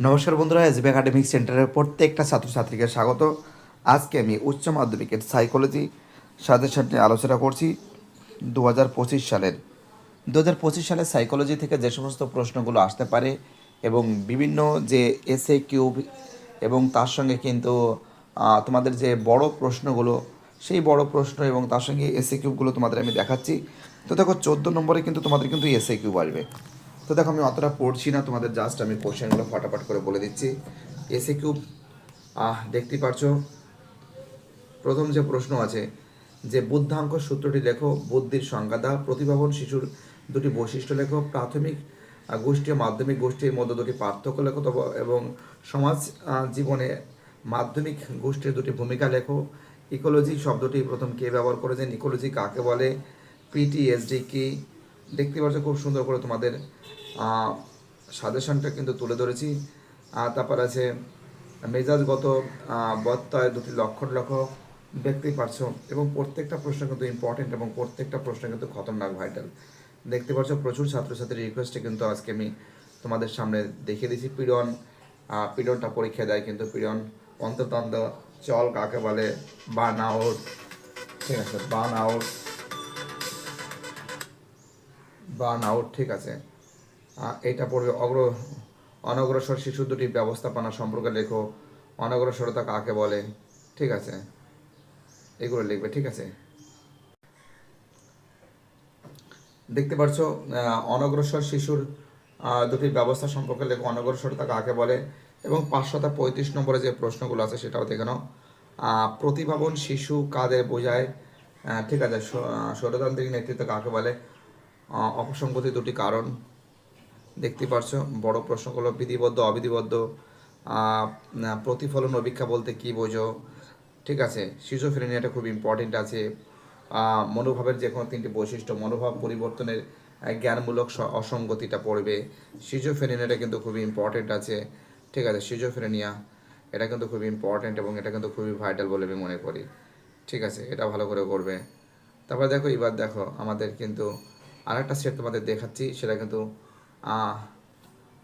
নমস্কার বন্ধুরা, SB academic সেন্টারের প্রত্যেকটা ছাত্রছাত্রীকে স্বাগত। আজকে আমি উচ্চ মাধ্যমিকের সাইকোলজি সাজেশন নিয়ে আলোচনা করছি 2025 সালের 2025 সালের সাইকোলজি থেকে যে সমস্ত প্রশ্নগুলো আসতে পারে এবং বিভিন্ন যে এসএ কিউব এবং তার সঙ্গে কিন্তু তোমাদের যে বড় প্রশ্নগুলো, সেই বড় প্রশ্ন এবং তার সঙ্গে এসএ কিউবগুলো তোমাদের আমি দেখাচ্ছি। তো দেখো 14 নম্বরে কিন্তু তোমাদের কিন্তু এসএ কিউব আসবে। তো দেখো আমি অতটা পড়ছি না, তোমাদের জাস্ট আমি কোশ্চেনগুলো ফটাফট করে বলে দিচ্ছি। এসএ কিউব দেখতেই পারছো। প্রথম যে প্রশ্ন আছে যে বুদ্ধাঙ্ক সূত্রটি লেখো, বুদ্ধির সংজ্ঞা দাও, প্রতিভাবান শিশুর দুটি বৈশিষ্ট্য লেখো, প্রাথমিক গোষ্ঠী ও মাধ্যমিক গোষ্ঠীর মধ্যে দুটি পার্থক্য লেখো, এবং সমাজ জীবনে মাধ্যমিক গোষ্ঠীর দুটি ভূমিকা লেখো। ইকোলজি শব্দটি প্রথম কে ব্যবহার করেছেন, ইকোলজি কাকে বলে, পিটিএসডি কি। দেখতে পাচ্ছ খুব সুন্দর করে তোমাদের সাজেশনটা কিন্তু তুলে ধরেছি। তারপর আছে মেজাজগত বত্যয় দুটি লক্ষণ লেখো, দেখতেই পারছো। এবং প্রত্যেকটা প্রশ্ন কিন্তু ইম্পর্টেন্ট এবং প্রত্যেকটা প্রশ্ন কিন্তু খতরনাক ভাইটাল। দেখতে পাচ্ছ প্রচুর ছাত্রছাত্রীর রিকোয়েস্টে কিন্তু আজকে আমি তোমাদের সামনে দেখিয়ে দিয়েছি পীড়ন। পীড়নটা পরীক্ষা দেয় কিন্তু পীড়ন। পঞ্চতন্ত্র চল কাকে বলে, বার্ন আউট, ঠিক আছে, বার্ন আউট, বার্ন আউট, ঠিক আছে। এটা পড়বে অনগ্রসর শিশু দুটি ব্যবস্থাপনা সম্পর্কে লেখো, অনগ্রসরতা কাকে বলে, ঠিক আছে, এগুলো লিখবে, ঠিক আছে। দেখতে পাচ্ছ অনগ্রসর শিশুর দুটি ব্যবস্থা সম্পর্কে লেখো, অনগ্রসরতা কাকে বলে। এবং 535 নম্বরে যে প্রশ্নগুলো আছে সেটাও দেখে নাও। প্রতিভাবান শিশু কাদের বোঝায়, ঠিক আছে, স্বৈরতান্ত্রিক নেতৃত্ব কাকে বলে, অপসঙ্গতি দুটি কারণ। দেখতে পাচ্ছ বড় প্রশ্নগুলো, বিধিবদ্ধ অবিধিবদ্ধ, প্রতিফলন অভিক্ষা বলতে কী বোঝো, ঠিক আছে। শিজোফ্রেনিয়াটা খুব ইম্পর্টেন্ট আছে। মনোভাবের যে কোনো তিনটি বৈশিষ্ট্য, মনোভাব পরিবর্তনের জ্ঞানমূলক অসঙ্গতিটা পড়বে। শিজোফ্রেনিয়াটা কিন্তু খুবই ইম্পর্টেন্ট আছে, ঠিক আছে। শিজোফ্রেনিয়া এটা কিন্তু খুবই ইম্পর্টেন্ট এবং এটা কিন্তু খুবই ভাইটাল বলে আমি মনে করি, ঠিক আছে, এটা ভালো করে করবে। তারপরে দেখো এবার দেখো আমাদের কিন্তু আরেকটা সেট তোমাদের দেখাচ্ছি, সেটা কিন্তু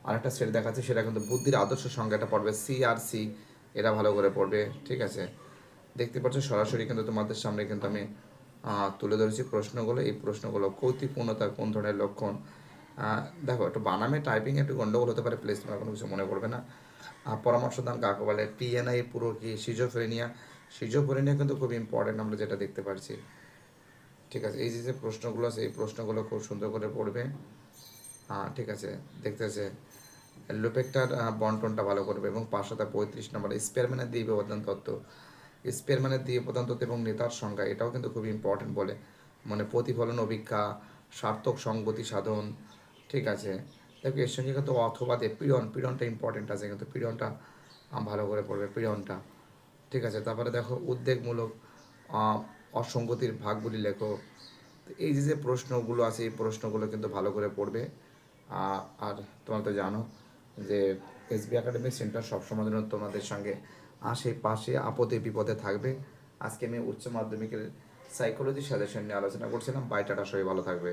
আরেকটা সেট দেখাচ্ছি, সেটা কিন্তু বুদ্ধির আদর্শ সংজ্ঞাটা পড়বে, সি আর সি, এটা ভালো করে পড়বে, ঠিক আছে। দেখতে পাচ্ছ সরাসরি কিন্তু তোমাদের সামনে কিন্তু আমি তুলে ধরেছি প্রশ্নগুলো। এই প্রশ্নগুলো কৌতুকপূর্ণতার কোন ধরনের লক্ষণ, দেখো একটু বানামে টাইপিং একটু গন্ডগোল হতে পারে, প্লিজ তোমার কোনো কিছু মনে করবে না। পরামর্শদান কাকে বলে, পিএনআই পুরো কি, সিজোফ্রেনিয়া। সিজোফ্রেনিয়া কিন্তু খুব ইম্পর্টেন্ট আমরা যেটা দেখতে পাচ্ছি, ঠিক আছে। এই যে প্রশ্নগুলো আছে এই প্রশ্নগুলো খুব সুন্দর করে পড়বে, ঠিক আছে। দেখতেছে লুপেকটার বন্টনটা ভালো করবে। এবং 535 নম্বর স্পেয়ারম্যানের দ্বি উপাদান তত্ত্ব, স্পেয়ারম্যানের দ্বি উপাদান তত্ত্ব এবং নেতার সংজ্ঞা, এটাও কিন্তু খুব ইম্পর্টেন্ট বলে, মানে প্রতিফলন অভিজ্ঞা, সার্থক সঙ্গতি সাধন, ঠিক আছে। দেখো এর সঙ্গে কিন্তু অথবা দিয়ে পীড়নটা ইম্পর্টেন্ট আছে কিন্তু পীড়নটা ভালো করে পড়বে, পীড়নটা, ঠিক আছে। তারপরে দেখো উদ্বেগমূলক অসঙ্গতির ভাগগুলি লেখো। এই যে প্রশ্নগুলো আছে এই প্রশ্নগুলো কিন্তু ভালো করে পড়বে। আর তোমরা তো জানো যে এসবি একাডেমিক সেন্টার সবসময় জন্য তোমাদের সঙ্গে আশেপাশে আপদে বিপদে থাকবে। আজকে আমি উচ্চ মাধ্যমিকের সাইকোলজি সাজেশন নিয়ে আলোচনা করছিলাম। বাই টাটা, সবাই ভালো থাকবে।